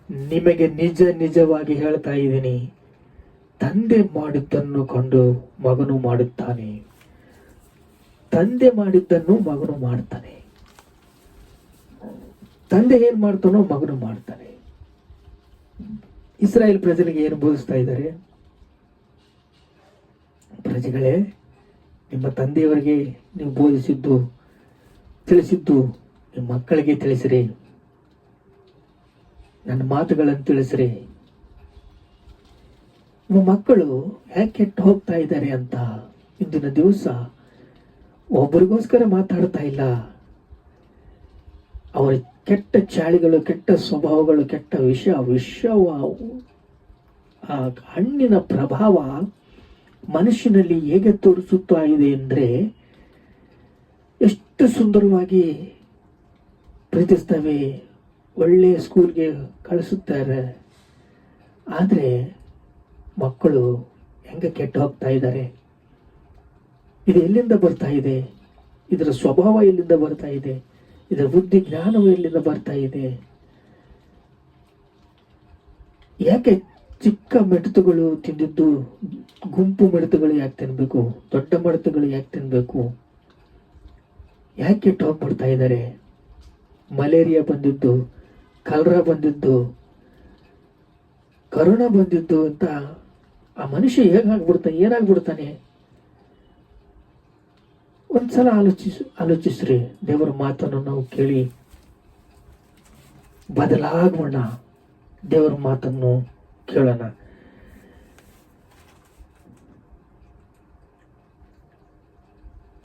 ನಿಮಗೆ ನಿಜವಾಗಿ ಹೇಳ್ತಾ ಇದ್ದೀನಿ, ತಂದೆ ಮಾಡಿದ್ದನ್ನು ಕೊಂಡು ಮಗನು ಮಾಡುತ್ತಾನೆ. ತಂದೆ ಮಾಡಿದ್ದನ್ನು ಮಗನು ಮಾಡ್ತಾನೆ. ತಂದೆ ಏನ್ ಮಾಡ್ತಾನೋ ಮಗನು ಮಾಡ್ತಾನೆ. ಇಸ್ರಾಯೇಲ್ ಪ್ರಜೆಗಳಿಗೆ ಏನು ಬೋಧಿಸ್ತಾ ಇದ್ದಾರೆ? ಪ್ರಜೆಗಳೇ, ನಿಮ್ಮ ತಂದೆಯವರಿಗೆ ನೀವು ಬೋಧಿಸಿದ್ದು ತಿಳಿಸಿದ್ದು ನಿಮ್ಮ ಮಕ್ಕಳಿಗೆ ತಿಳಿಸಿರಿ. ನನ್ನ ಮಾತುಗಳನ್ನು ತಿಳಿಸ್ರಿ. ನಿಮ್ಮ ಮಕ್ಕಳು ಯಾಕೆ ಕೆಟ್ಟು ಹೋಗ್ತಾ ಇದ್ದಾರೆ ಅಂತ ಇಂದಿನ ದಿವಸ ಒಬ್ಬರಿಗೋಸ್ಕರ ಮಾತಾಡ್ತಾ ಇಲ್ಲ. ಅವರ ಕೆಟ್ಟ ಚಾಳಿಗಳು, ಕೆಟ್ಟ ಸ್ವಭಾವಗಳು, ಕೆಟ್ಟ ವಿಷವ ಆ ಹಣ್ಣಿನ ಪ್ರಭಾವ ಮನುಷ್ಯನಲ್ಲಿ ಹೇಗೆ ತೋರಿಸುತ್ತಾ ಇದೆ ಅಂದ್ರೆ, ಎಷ್ಟು ಸುಂದರವಾಗಿ ಪ್ರೀತಿಸ್ತವೆ, ಒಳ್ಳೆಯ ಸ್ಕೂಲ್ಗೆ ಕಳಿಸುತ್ತಾರೆ. ಆದರೆ ಮಕ್ಕಳು ಹೆಂಗೆ ಕೆಟ್ಟು ಹೋಗ್ತಾ ಇದ್ದಾರೆ. ಇದು ಎಲ್ಲಿಂದ ಬರ್ತಾ ಇದೆ? ಇದರ ಸ್ವಭಾವ ಎಲ್ಲಿಂದ ಬರ್ತಾ ಇದೆ? ಇದರ ಬುದ್ಧಿ ಜ್ಞಾನವು ಎಲ್ಲಿಂದ ಬರ್ತಾ ಇದೆ? ಯಾಕೆ ಚಿಕ್ಕ ಮಿಡತೆಗಳು ತಿಂದಿದ್ದು ಗುಂಪು ಮಿಡತೆಗಳು ಯಾಕೆ ತಿನ್ಬೇಕು? ದೊಡ್ಡ ಮಿಡತೆಗಳು ಯಾಕೆ ತಿನ್ಬೇಕು? ಯಾಕೆ ಕೆಟ್ಟು ಹೋಗ್ಬಿಡ್ತಾ ಇದ್ದಾರೆ? ಮಲೇರಿಯಾ ಬಂದಿದ್ದು, ಕಲರಾ ಬಂದಿದ್ದು, ಕರೋನಾ ಬಂದಿದ್ದು ಅಂತ ಆ ಮನುಷ್ಯ ಏನಾಗ್ಬಿಡ್ತಾನೆ? ಒಂದ್ಸಲ ಆಲೋಚಿಸ್ರಿ. ದೇವರ ಮಾತನ್ನು ನಾವು ಕೇಳಿ ಬದಲಾಗೋಣ. ದೇವರ ಮಾತನ್ನು ಕೇಳೋಣ.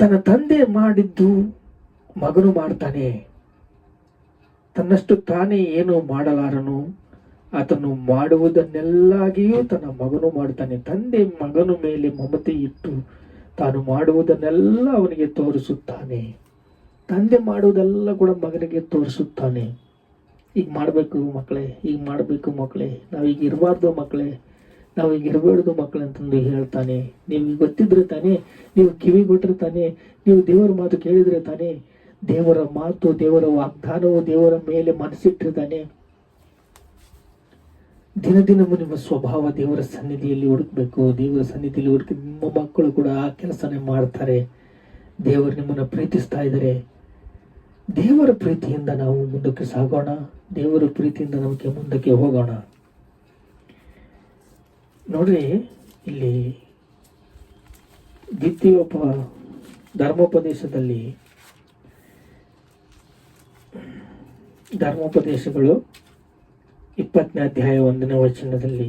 ತನ್ನ ತಂದೆ ಮಾಡಿದ್ದು ಮಗನು ಮಾಡ್ತಾನೆ. ತನ್ನಷ್ಟು ತಾನೇ ಏನು ಮಾಡಲಾರನು, ಆತನು ಮಾಡುವುದನ್ನೆಲ್ಲಾಗಿಯೂ ತನ್ನ ಮಗನು ಮಾಡ್ತಾನೆ. ತಂದೆ ಮಗನ ಮೇಲೆ ಮಮತೆ ಇಟ್ಟು ತಾನು ಮಾಡುವುದನ್ನೆಲ್ಲ ಅವನಿಗೆ ತೋರಿಸುತ್ತಾನೆ. ತಂದೆ ಮಾಡುವುದೆಲ್ಲ ಕೂಡ ಮಗನಿಗೆ ತೋರಿಸುತ್ತಾನೆ. ಈಗ ಮಾಡಬೇಕು ಮಕ್ಕಳೇ, ಈಗ ಮಾಡಬೇಕು ಮಕ್ಕಳೇ, ನಾವೀಗ ಇರಬಾರ್ದು ಮಕ್ಕಳೇ, ನಾವೀಗ ಇರಬಾರ್ದು ಮಕ್ಕಳೇ ಅಂತಂದು ಹೇಳ್ತಾನೆ. ನೀವು ಗೊತ್ತಿದ್ರೆ ತಾನೇ, ನೀವು ಕಿವಿಗೊಟ್ರೆ ತಾನೇ, ನೀವು ದೇವರ ಮಾತು ಕೇಳಿದ್ರೆ ತಾನೇ, ದೇವರ ಮಾತು, ದೇವರ ವಾಗ್ದಾನವು ದೇವರ ಮೇಲೆ ಮನಸ್ಸಿಟ್ಟಿರ್ತಾನೆ. ದಿನದಿನವೂ ನಿಮ್ಮ ಸ್ವಭಾವ ದೇವರ ಸನ್ನಿಧಿಯಲ್ಲಿ ಹುಡುಕ್ಬೇಕು. ದೇವರ ಸನ್ನಿಧಿಯಲ್ಲಿ ಹುಡುಕಿ ನಿಮ್ಮ ಮಕ್ಕಳು ಕೂಡ ಆ ಕೆಲಸನೇ ಮಾಡ್ತಾರೆ. ದೇವರು ನಿಮ್ಮನ್ನು ಪ್ರೀತಿಸ್ತಾ ಇದ್ದಾರೆ. ದೇವರ ಪ್ರೀತಿಯಿಂದ ನಾವು ಮುಂದಕ್ಕೆ ಸಾಗೋಣ. ದೇವರ ಪ್ರೀತಿಯಿಂದ ನಮಗೆ ಮುಂದಕ್ಕೆ ಹೋಗೋಣ. ನೋಡ್ರಿ, ಇಲ್ಲಿ ದ್ವಿತೀಯೋಪ ಧರ್ಮೋಪದೇಶಗಳು 20ನೇ ಅಧ್ಯಾಯ 1ನೇ ವಚನದಲ್ಲಿ,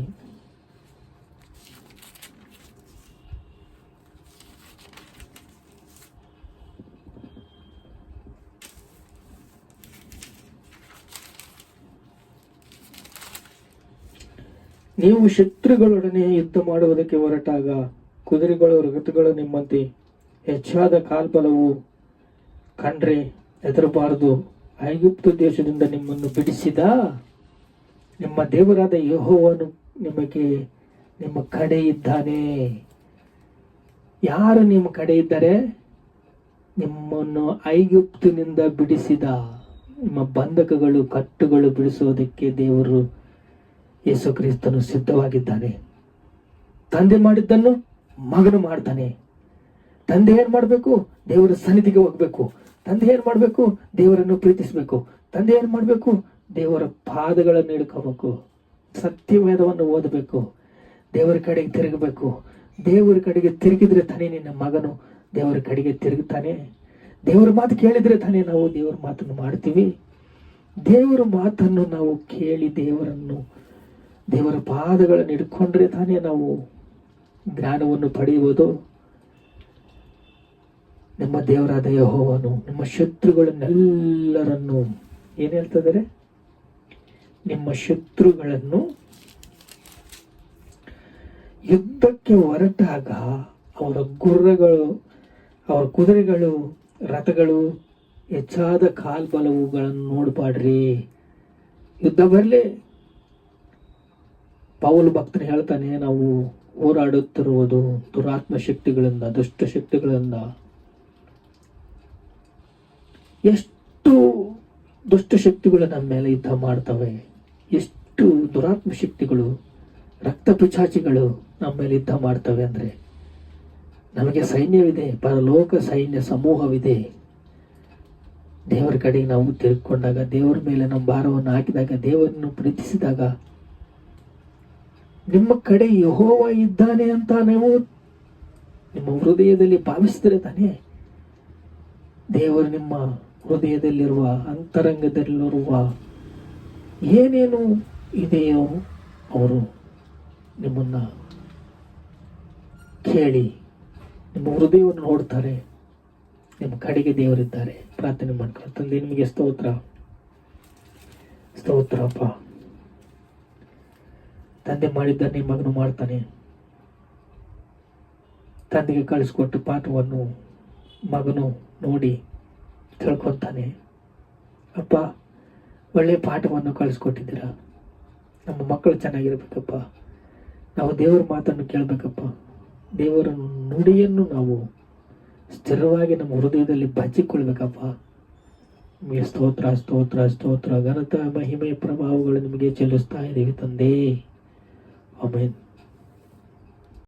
ನೀವು ಶತ್ರುಗಳೊಡನೆ ಯುದ್ಧ ಮಾಡುವುದಕ್ಕೆ ಹೊರಟಾಗ ಕುದುರೆಗಳು ರಥಗಳು ನಿಮ್ಮಂತೆ ಹೆಚ್ಚಾದ ಕಾಲ್ಬಲವು ಕಂಡ್ರೆ ಹೆದರಬಾರದು. ಐಗುಪ್ತ ದೇಶದಿಂದ ನಿಮ್ಮನ್ನು ಬಿಡಿಸಿದ ನಿಮ್ಮ ದೇವರಾದ ಯೆಹೋವನು ನಿಮ್ಮ ಕಡೆ ಇದ್ದಾನೆ. ಯಾರು ನಿಮ್ಮ ಕಡೆ ಇದ್ದಾರೆ? ನಿಮ್ಮನ್ನು ಐಗುಪ್ತಿನಿಂದ ಬಿಡಿಸಿದ ನಿಮ್ಮ ಬಂಧಕಗಳು, ಕಟ್ಟುಗಳು ಬಿಡಿಸೋದಕ್ಕೆ ದೇವರು ಯೇಸು ಕ್ರಿಸ್ತನು ಸಿದ್ಧವಾಗಿದ್ದಾನೆ. ತಂದೆ ಮಾಡಿದ್ದನ್ನು ಮಗನು ಮಾಡ್ತಾನೆ. ತಂದೆ ಏನ್ ಮಾಡಬೇಕು? ದೇವರ ಸನ್ನಿಧಿಗೆ ಹೋಗ್ಬೇಕು. ತಂದೆ ಏನ್ ಮಾಡಬೇಕು? ದೇವರನ್ನು ಪ್ರೀತಿಸ್ಬೇಕು. ತಂದೆ ಏನ್ ಮಾಡಬೇಕು? ದೇವರ ಪಾದಗಳನ್ನು ಹಿಡ್ಕೋಬೇಕು. ಸತ್ಯವೇದವನ್ನು ಓದಬೇಕು. ದೇವರ ಕಡೆಗೆ ತಿರುಗಬೇಕು. ದೇವರ ಕಡೆಗೆ ತಿರುಗಿದ್ರೆ ತಾನೇ ನಿನ್ನ ಮಗನು ದೇವರ ಕಡೆಗೆ ತಿರುಗುತ್ತಾನೆ. ದೇವರ ಮಾತು ಕೇಳಿದ್ರೆ ತಾನೇ ನಾವು ದೇವರ ಮಾತನ್ನು ಮಾಡ್ತೀವಿ. ದೇವರ ಮಾತನ್ನು ನಾವು ಕೇಳಿ ದೇವರ ಪಾದಗಳನ್ನು ಹಿಡ್ಕೊಂಡ್ರೆ ತಾನೇ ನಾವು ಜ್ಞಾನವನ್ನು ಪಡೆಯುವುದು. ನಿಮ್ಮ ದೇವರಾದ ಯೆಹೋವನು ನಿಮ್ಮ ಶತ್ರುಗಳನ್ನೆಲ್ಲರನ್ನು ಏನ್ ಹೇಳ್ತಿದ್ದಾರೆ? ನಿಮ್ಮ ಶತ್ರುಗಳನ್ನು ಯುದ್ಧಕ್ಕೆ ಹೊರಟಾಗ ಅವರ ಅವರ ಕುದುರೆಗಳು, ರಥಗಳು, ಹೆಚ್ಚಾದ ಕಾಲ್ಬಲವುಗಳನ್ನು ನೋಡ್ಬಾಡ್ರಿ. ಯುದ್ಧ ಬರಲಿ. ಪೌಲ್ ಭಕ್ತನು ಹೇಳ್ತಾನೆ, ನಾವು ಹೋರಾಡುತ್ತಿರುವುದು ದುರಾತ್ಮ ಶಕ್ತಿಗಳಿಂದ, ದುಷ್ಟ ಶಕ್ತಿಗಳಿಂದ. ಎಷ್ಟು ದುಷ್ಟ ಶಕ್ತಿಗಳು ನಮ್ಮ ಮೇಲೆ ಯುದ್ಧ ಮಾಡ್ತವೆ, ಎಷ್ಟು ದುರಾತ್ಮ ಶಕ್ತಿಗಳು, ರಕ್ತ ಪಿಚಾಚಿಗಳು ನಮ್ಮ ಮೇಲೆ ಯುದ್ಧ ಮಾಡ್ತವೆ ಅಂದರೆ ನಮಗೆ ಸೈನ್ಯವಿದೆ, ಪರಲೋಕ ಸೈನ್ಯ ಸಮೂಹವಿದೆ. ದೇವರ ಕಡೆಗೆ ನಾವು ತಿರುಗಿಕೊಂಡಾಗ, ದೇವರ ಮೇಲೆ ನಮ್ಮ ಭಾರವನ್ನು ಹಾಕಿದಾಗ, ದೇವರನ್ನು ಪ್ರೀತಿಸಿದಾಗ, ನಿಮ್ಮ ಕಡೆ ಯೆಹೋವ ಇದ್ದಾನೆ ಅಂತ ನೀವು ನಿಮ್ಮ ಹೃದಯದಲ್ಲಿ ಭಾವಿಸಿದರೆ ತಾನೇ ದೇವರು ನಿಮ್ಮ ಹೃದಯದಲ್ಲಿರುವ, ಅಂತರಂಗದಲ್ಲಿರುವ ಏನೇನು ಇದೆಯೋ ಅವರು ನಿಮ್ಮನ್ನು ಕೇಳಿ ನಿಮ್ಮ ಹೃದಯವನ್ನು ನೋಡ್ತಾರೆ. ನಿಮ್ಮ ಕಡೆಗೆ ದೇವರಿದ್ದಾರೆ. ಪ್ರಾರ್ಥನೆ ಮಾಡ್ಕೊಳ್ಳಿ. ತಂದೆ, ನಿಮಗೆ ಸ್ತೋತ್ರ, ಸ್ತೋತ್ರಪ್ಪ. ತಂದೆ ಮಾಡಿದ್ದಾನೆ, ಮಗನು ಮಾಡ್ತಾನೆ. ತಂದೆಗೆ ಕಳಿಸ್ಕೊಟ್ಟು ಪಾಠವನ್ನು ಮಗನು ನೋಡಿ ತಿಳ್ಕೊತಾನೆ. ಅಪ್ಪ, ಒಳ್ಳೆಯ ಪಾಠವನ್ನು ಕಳಿಸ್ಕೊಟ್ಟಿದ್ದೀರಾ. ನಮ್ಮ ಮಕ್ಕಳು ಚೆನ್ನಾಗಿರ್ಬೇಕಪ್ಪ. ನಾವು ದೇವರ ಮಾತನ್ನು ಕೇಳಬೇಕಪ್ಪ. ದೇವರ ನುಡಿಯನ್ನು ನಾವು ಸ್ಥಿರವಾಗಿ ನಮ್ಮ ಹೃದಯದಲ್ಲಿ ಬಚ್ಚಿಕೊಳ್ಬೇಕಪ್ಪ. ನಿಮಗೆ ಸ್ತೋತ್ರ, ಸ್ತೋತ್ರ, ಸ್ತೋತ್ರ, ಘನತ, ಮಹಿಮೆ, ಪ್ರಭಾವಗಳು ನಿಮಗೆ ಚೆಲ್ಲಿಸ್ತಾ ಇದ್ದೀವಿ ತಂದೆ. ಆಮೆನ್.